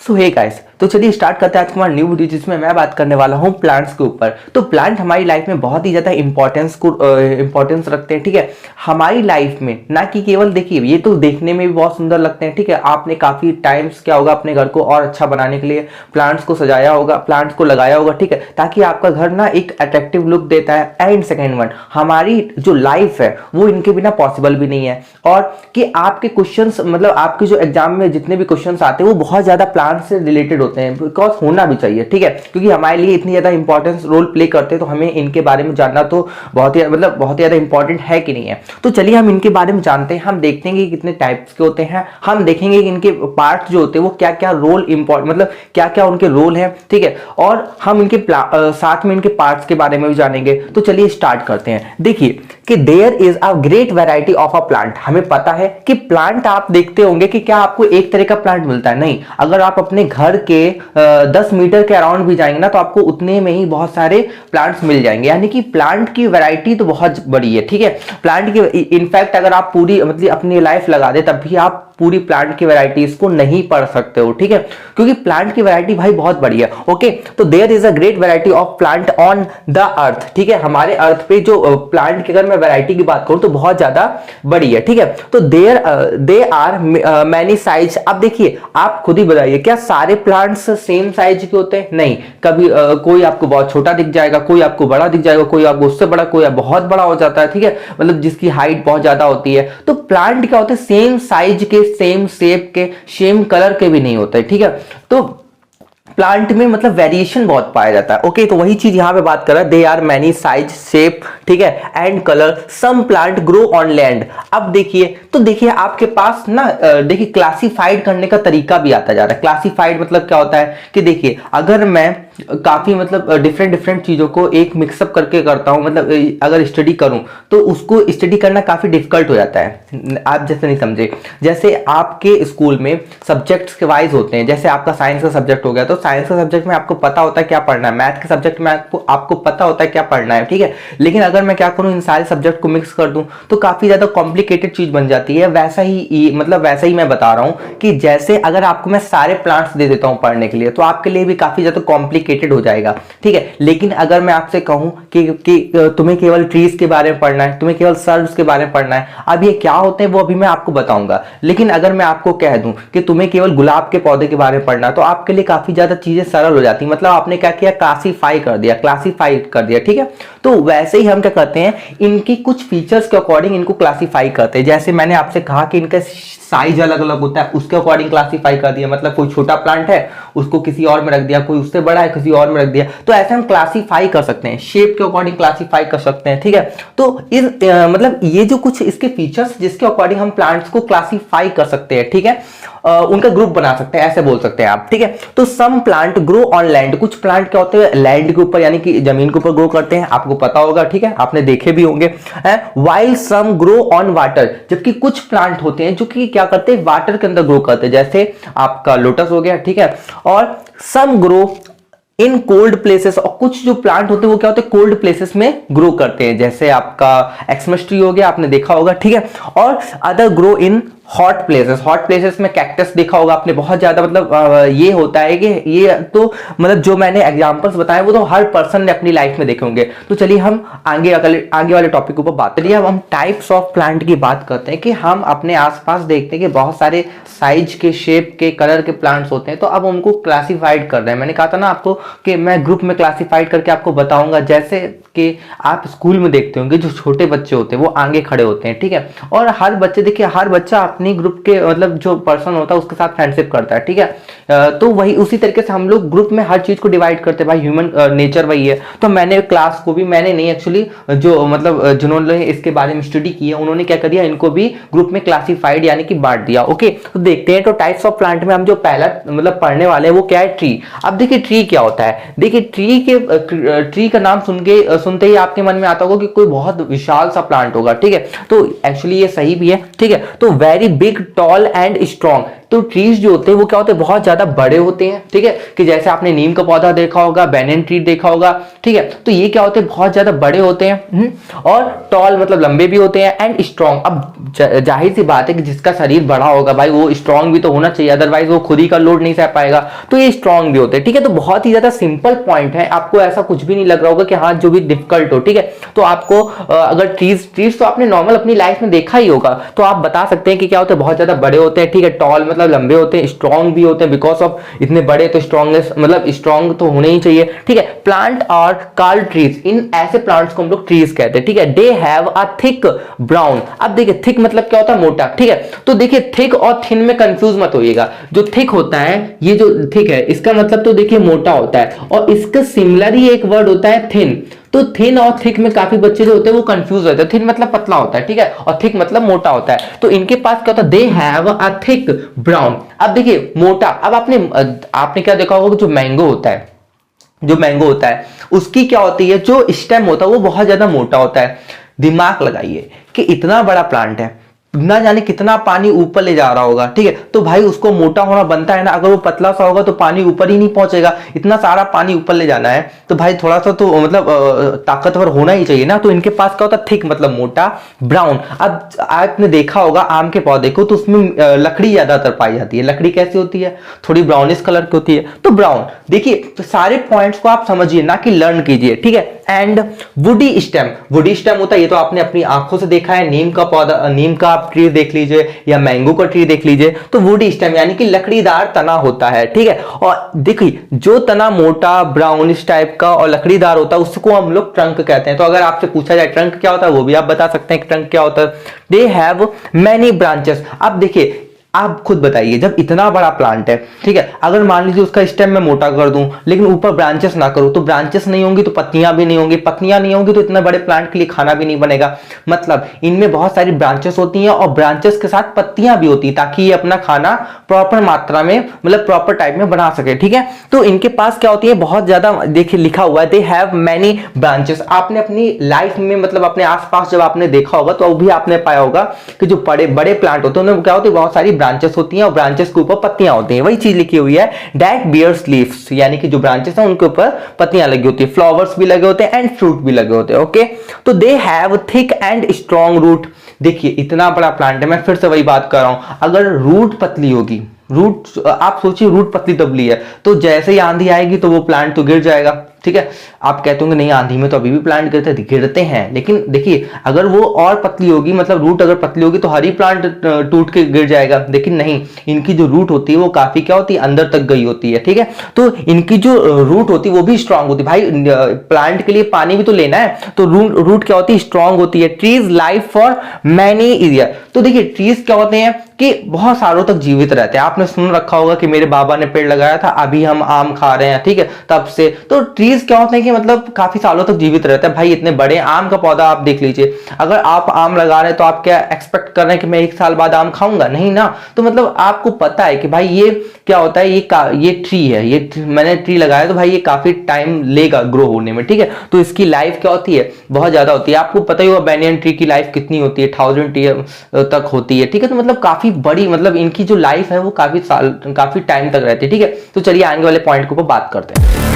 सो hey guys, तो चलिए start करते हैं आज हमारा न्यू वीडियो जिसमें मैं बात करने वाला हूँ प्लांट्स के ऊपर। तो प्लांट हमारी लाइफ में बहुत ही ज़्यादा इंपॉर्टेंस रखते हैं, ठीक है। हमारी लाइफ में ना कि केवल देखिए ये तो देखने में भी बहुत सुंदर लगते हैं, ठीक है। आपने काफ़ी टाइम्स क्या होगा अपने घर को और अच्छा बनाने के लिए प्लांट्स को सजाया होगा, प्लांट्स को लगाया होगा, ठीक है, ताकि आपका घर ना एक अट्रैक्टिव लुक देता है। एंड सेकेंड वन, हमारी जो लाइफ है वो इनके बिना पॉसिबल भी नहीं है। और कि आपके क्वेश्चंस मतलब आपके जो एग्जाम में जितने भी क्वेश्चंस आते हैं वो बहुत ज़्यादा प्लांट से रिलेटेड होते हैं, बिकॉज होना भी चाहिए, ठीक है, क्योंकि हमारे लिए इतनी ज़्यादा इंपॉर्टेंस रोल प्ले करते हैं, तो हमें इनके बारे में जानना तो बहुत ही ज़्यादा इंपॉर्टेंट है कि नहीं है। तो चलिए हम इनके बारे में जानते हैं। हम देखते हैं कि कितने टाइप्स के होते हैं, हम देखेंगे कि इनके पार्ट्स जो होते हैं वो क्या क्या रोल मतलब क्या क्या उनके रोल हैं, ठीक है, और हम इनके साथ में इनके पार्ट्स के बारे में भी जानेंगे। तो चलिए स्टार्ट करते हैं। देखिए कि there is a great variety of a plant. हमें पता है कि प्लांट आप देखते होंगे कि क्या आपको एक तरह का प्लांट मिलता है, नहीं। अगर आप अपने घर के 10 मीटर के अराउंड भी जाएंगे ना तो आपको उतने में ही बहुत सारे प्लांट्स मिल जाएंगे, यानी कि प्लांट की वैरायटी तो बहुत बड़ी है, ठीक है। प्लांट की इनफैक्ट अगर आप पूरी मतलब अपनी लाइफ लगा दे तब भी आप पूरी प्लांट की वैरायटीज को नहीं पढ़ सकते हो, ठीक है, क्योंकि प्लांट की वैरायटी भाई बहुत बड़ी है। ओके, तो there is a great variety of plant on the earth, ठीक है। हमारे अर्थ पे जो प्लांट की अगर मैं वैरायटी की बात करूं तो बहुत ज्यादा बड़ी है, ठीक है। तो दे आर मैनी साइज। अब देखिए आप खुद ही बताइए, क्या सारे प्लांट्स सेम साइज के होते हैं? नहीं, कभी कोई आपको बहुत छोटा दिख जाएगा, कोई आपको बड़ा दिख जाएगा, कोई आपको उससे बड़ा, कोई बहुत बड़ा हो जाता है, ठीक है, मतलब जिसकी हाइट बहुत ज्यादा होती है। तो प्लांट क्या होते हैं? सेम साइज के, सेम शेप के, सेम कलर के भी नहीं होते, ठीक है। तो प्लांट में मतलब वेरिएशन बहुत पाया जाता है। ओके, तो वही चीज यहां पे बात कर रहा है, they are many size, shape, ठीक है, and colour. Some plant grow on land. अब देखिए, तो देखिए आपके पास ना देखिए क्लासिफाइड करने का तरीका भी आता जा रहा है। क्लासिफाइड मतलब क्या होता है कि देखिए अगर मैं काफी मतलब डिफरेंट चीजों को एक मिक्सअप करके करता हूं, मतलब अगर स्टडी करूं तो उसको स्टडी करना काफी डिफिकल्ट हो जाता है। आप जैसे नहीं समझे, जैसे आपके स्कूल में सब्जेक्ट्स के वाइज होते हैं, जैसे आपका साइंस का सब्जेक्ट हो गया तो साइंस का सब्जेक्ट में आपको पता होता है क्या पढ़ना है, मैथ के सब्जेक्ट में आपको पता होता है क्या पढ़ना है, ठीक है। लेकिन अगर मैं क्या करूं, इन सारे सब्जेक्ट को मिक्स कर दूं तो काफी ज्यादा कॉम्प्लिकेटेड चीज बन जाती है। वैसा ही मैं बता रहा हूं कि जैसे अगर आपको मैं सारे प्लांट्स दे देता हूं पढ़ने के लिए तो आपके लिए भी काफी ज्यादा कॉम्प्लिकेटेड हो जाएगा, ठीक है। लेकिन अगर मैं आपसे कहूं कि तुम्हें केवल ट्रीज के बारे में पढ़ना है, तुम्हें केवल सर्व्स के बारे में पढ़ना है, अब ये क्या होते हैं वो अभी मैं आपको बताऊंगा। लेकिन अगर मैं आपको कह दूं कि तुम्हें केवल गुलाब के पौधे के बारे में पढ़ना है तो आपके लिए काफी ज्यादा चीजें सरल हो जाती, मतलब आपने क्या किया, क्लासिफाई कर दिया, ठीक है। तो वैसे ही हम क्या करते हैं, इनकी कुछ फीचर्स के अकॉर्डिंग इनको क्लासिफाई करते हैं। जैसे मैंने आपसे कहा कि इनका साइज अलग अलग होता है, उसके अकॉर्डिंग क्लासिफाई कर दिया, मतलब कोई छोटा प्लांट है उसको किसी और में रख दिया, कोई उससे बड़ा है किसी और में रख दिया, तो ऐसे हम क्लासिफाई कर सकते हैं, शेप के अकॉर्डिंग क्लासिफाई कर सकते हैं, ठीक है। तो इस मतलब ये जो कुछ इसके फीचर्स जिसके अकॉर्डिंग हम प्लांट्स को क्लासिफाई कर सकते हैं, ठीक है, उनका ग्रुप बना सकते हैं, ऐसे बोल सकते हैं आप, ठीक है। तो some plant grow on land. कुछ प्लांट क्या होते हैं, लैंड के ऊपर यानी कि जमीन के ऊपर ग्रो करते हैं, आपको पता होगा, ठीक है, आपने देखे भी होंगे। While some grow on water. जबकि कुछ प्लांट होते हैं जो कि क्या करते हैं, वाटर के अंदर ग्रो करते हैं, जैसे आपका लोटस हो गया, ठीक है। और सम ग्रो इन कोल्ड प्लेसेस। और कुछ जो प्लांट होते हैं वो क्या होते हैं, कोल्ड प्लेसेस में ग्रो करते हैं, जैसे आपका एक्समस ट्री हो गया, आपने देखा होगा, ठीक है। और other grow in hot places में कैक्टस देखा होगा आपने, बहुत ज्यादा मतलब ये होता है कि ये तो मतलब जो मैंने एग्जांपल्स बताए वो तो हर पर्सन ने अपनी लाइफ में देखे होंगे। तो चलिए हम आगे वाले टॉपिक के ऊपर बात करिए। अब हम टाइप्स ऑफ प्लांट की बात करते हैं कि हम अपने आसपास देखते हैं कि बहुत सारे साइज के, शेप के, कलर के प्लांट्स होते हैं, तो अब उनको क्लासिफाइड कर रहे हैं। मैंने कहा था ना आपको कि मैं ग्रुप में क्लासिफाइड करके आपको बताऊंगा, जैसे कि आप स्कूल में देखते होंगे जो छोटे बच्चे होते हैं वो आगे खड़े होते हैं, ठीक है, और हर बच्चे देखिए हर बच्चा अपनी ग्रुप के मतलब जो पर्सन होता है उसके साथ फ्रेंडशिप करता है, ठीक है। तो वही उसी तरीके से हम लोग ग्रुप में हर चीज को डिवाइड करते हैं, भाई ह्यूमन नेचर वही है। तो मैंने क्लास को भी, मैंने नहीं एक्चुअली जो मतलब जिन्होंने इसके बारे में स्टडी की है उन्होंने क्या कर दिया, इनको भी ग्रुप में क्लासिफाइड यानी कि बांट दिया। ओके, तो देखते हैं। तो टाइप्स ऑफ प्लांट में हम जो पहला मतलब पढ़ने वाले हैं वो क्या है, ट्री। अब देखिए ट्री क्या होता है। देखिए ट्री का नाम सुनते ही आपके मन में आता होगा कि कोई बहुत विशाल सा प्लांट होगा, ठीक है। तो एक्चुअली ये सही भी है, ठीक है। तो very big, tall and strong. तो ट्रीज जो होते हैं वो क्या होते हैं, बहुत ज्यादा बड़े होते हैं, ठीक है, कि जैसे आपने नीम का पौधा देखा होगा, बैनियन ट्री देखा होगा, ठीक है, तो ये क्या होते हैं, बहुत ज्यादा बड़े होते हैं और टॉल मतलब लंबे भी होते हैं एंड स्ट्रॉन्ग। अब जाहिर सी बात है कि जिसका शरीर बड़ा होगा भाई वो स्ट्रॉन्ग भी तो होना चाहिए, अदरवाइज वो खुद ही का लोड नहीं सह पाएगा, तो ये स्ट्रॉन्ग भी होते हैं, ठीक है। तो बहुत ही ज्यादा सिंपल पॉइंट है, आपको ऐसा कुछ भी नहीं लग रहा होगा कि हाँ जो भी डिफिकल्ट हो, ठीक है। तो आपको अगर ट्रीज तो आपने नॉर्मल अपनी लाइफ में देखा ही होगा, तो आप बता सकते हैं कि क्या होते हैं, बहुत ज्यादा बड़े होते हैं, ठीक है, टॉल मतलब लंबे होते हैं, स्ट्रॉन्ग भी होते हैं, बिकॉज ऑफ इतने बड़े तो स्ट्रॉन्गेस्ट मतलब स्ट्रॉन्ग तो होने ही चाहिए, ठीक है। प्लांट और कॉल्ड ट्रीज, इन ऐसे प्लांट्स को हम लोग ट्रीज कहते हैं, ठीक है। They have a thick brown, अब देखिए थिक मतलब क्या होता है, मोटा, ठीक है। तो देखिए थिक और थिन में कंफ्यूज मत होइएगा, जो थिक होता है, ये जो थिक है इसका मतलब तो देखिए मोटा होता है, और इसका सिमिलर ही एक वर्ड होता है थिन। तो थिन और थिक में काफी बच्चे जो होते हैं वो कंफ्यूज होते हैं, थिन मतलब पतला होता है, ठीक है, और थिक मतलब मोटा होता है। तो इनके पास क्या होता है, they have a thick brown. अब देखिए मोटा, अब आपने क्या देखा होगा कि जो मैंगो होता है उसकी क्या होती है, जो स्टेम होता है वो बहुत ज्यादा मोटा होता है। दिमाग लगाइए कि इतना बड़ा प्लांट है, ना जाने कितना पानी ऊपर ले जा रहा होगा, ठीक है, तो भाई उसको मोटा होना बनता है ना। अगर वो पतला सा होगा तो पानी ऊपर ही नहीं पहुंचेगा, इतना सारा पानी ऊपर ले जाना है तो भाई थोड़ा सा तो मतलब ताकतवर होना ही चाहिए ना। तो इनके पास क्या होता है, थिक मतलब मोटा, ब्राउन। अब आपने देखा होगा आम के पौधे को, तो उसमें लकड़ी ज्यादातर पाई जाती है। लकड़ी कैसी होती है, थोड़ी ब्राउनिश कलर की होती है, तो ब्राउन। देखिए तो सारे पॉइंट्स को आप समझिए ना कि लर्न कीजिए, ठीक है। एंड वुडी स्टेम होता है, ये तो आपने अपनी आंखों से देखा है, नीम का पौधा, नीम का आप ट्री देख लीजिए या मैंगो का ट्री देख लीजिए, तो वुडी स्टेम यानी कि लकड़ीदार तना होता है, ठीक है। और देखिए जो तना मोटा ब्राउनिश टाइप का और लकड़ीदार होता है उसको हम लोग ट्रंक कहते हैं। तो अगर आपसे पूछा जाए ट्रंक क्या होता है, वो भी आप बता सकते हैं कि ट्रंक क्या होता है। They have many branches. अब देखिए आप खुद बताइए, जब इतना बड़ा प्लांट है, ठीक है, अगर मान लीजिए उसका स्टेम मैं मोटा कर दूं लेकिन ऊपर ब्रांचेस ना करूं, तो ब्रांचेस नहीं होंगी तो पत्तियां भी नहीं होंगी, पत्तियां नहीं होंगी तो इतना बड़े प्लांट के लिए खाना भी नहीं बनेगा। मतलब इनमें बहुत सारी ब्रांचेस होती हैं और ब्रांचेस के साथ पत्तियां भी होती है, ताकि ये अपना खाना प्रॉपर मात्रा में मतलब प्रॉपर टाइप में बना सके, ठीक है। तो इनके पास क्या होती है, बहुत ज्यादा, देखिए लिखा हुआ है दे हैव मैनी ब्रांचेस। आपने अपनी लाइफ में मतलब अपने आसपास जब आपने देखा होगा तो भी आपने पाया होगा कि जो बड़े बड़े प्लांट होते हैं उनमें क्या होती है, बहुत सारी ब्रांचेस होती हैं और ब्रांचेस के ऊपर पत्तियां होती हैं। वही चीज लिखी हुई है दैट बियर्स लीव्स, यानी कि जो ब्रांचेस हैं उनके ऊपर पत्तियां लगी होती है, फ्लावर्स भी लगे होते हैं एंड फ्रूट भी लगे होते हैं, ओके। तो they have thick and strong root. देखिए इतना बड़ा प्लांट है, मैं फिर से वही बात कर रहा हूं, अगर रूट पतली होगी, रूट आप सोचिए रूट पतली दबली है तो जैसे ही आंधी आएगी तो वो प्लांट तो गिर जाएगा, ठीक है। आप कहते होंगे नहीं आंधी में तो अभी भी प्लांट गिरते हैं, लेकिन देखिए अगर वो और पतली होगी, मतलब रूट अगर पतली होगी तो हर ही प्लांट टूट के गिर जाएगा, लेकिन नहीं, इनकी जो रूट होती है वो काफी क्या होती है, अंदर तक गई होती है, ठीक है। तो इनकी जो रूट होती है वो भी स्ट्रांग होती है। भाई प्लांट के लिए पानी भी तो लेना है, तो रूट क्या होती है, स्ट्रांग होती है। Trees life for many year. तो देखिए ट्रीज क्या होते हैं कि बहुत सालों तक जीवित रहते हैं। आपने सुन रखा होगा कि मेरे बाबा ने पेड़ लगाया था, अभी हम आम खा रहे हैं, ठीक है, तब से। तो ट्रीज क्या होते हैं कि मतलब काफी सालों तक जीवित रहते हैं। भाई इतने बड़े आम का पौधा आप देख लीजिए, अगर आप आम लगा रहे हैं तो आप क्या एक्सपेक्ट कर रहे हैं कि मैं 1 साल बाद आम खाऊंगा, नहीं ना। तो मतलब आपको पता है कि भाई ये क्या होता है, ये ट्री है, मैंने ट्री लगाया तो भाई ये काफी टाइम लेगा ग्रो होने में, ठीक है। तो इसकी लाइफ क्या होती है, बहुत ज्यादा होती है। आपको पता ही होगा बैनियन ट्री की लाइफ कितनी होती है, 1000 ईयर तक होती है, ठीक है। तो मतलब काफी बड़ी, मतलब इनकी जो लाइफ है वो काफी टाइम तक रहती है, ठीक है। तो चलिए आगे वाले पॉइंट के ऊपर बात करते हैं।